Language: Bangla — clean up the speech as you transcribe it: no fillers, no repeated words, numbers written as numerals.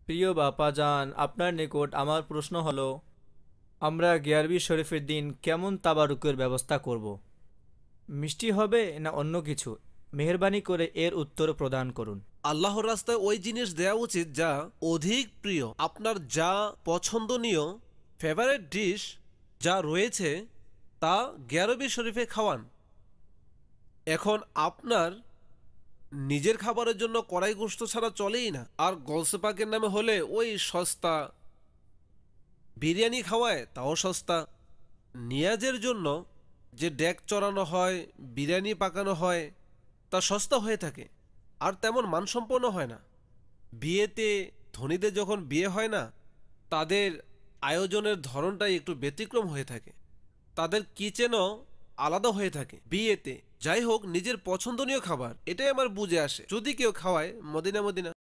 প্রিয় বাপাজান, আপনার নিকট আমার প্রশ্ন হলো, আমরা গিয়ারবি শরীফের দিন কেমন তাবারুকের ব্যবস্থা করব। মিষ্টি হবে না অন্য কিছু? মেহেরবানি করে এর উত্তর প্রদান করুন। আল্লাহর রাস্তায় ওই জিনিস দেওয়া উচিত যা অধিক প্রিয়। আপনার যা পছন্দনীয় ফেভারিট ডিশ যা রয়েছে তা গ্যারবি শরীফে খাওয়ান। এখন আপনার নিজের খাবারের জন্য কড়াই গোশত ছাড়া চলেই না, আর গলসেপাকের নামে হলে ওই সস্তা বিরিয়ানি খাওয়ায়, তাও সস্তা। নিয়াজের জন্য যে ডেক চড়ানো হয়, বিরিয়ানি পাকানো হয়, তা সস্তা হয়ে থাকে আর তেমন মানসম্পন্ন হয় না। বিয়েতে ধনীদের যখন বিয়ে হয় না, তাদের আয়োজনের ধরনটাই একটু ব্যতিক্রম হয়ে থাকে, তাদের কিচেনও আলাদা হয়ে থাকে বিয়েতে। যাই হোক, নিজের পছন্দনীয় খাবার এটাই আমার বুঝে আসে। যদি কেউ খাওয়ায়, মদিনা মদিনা।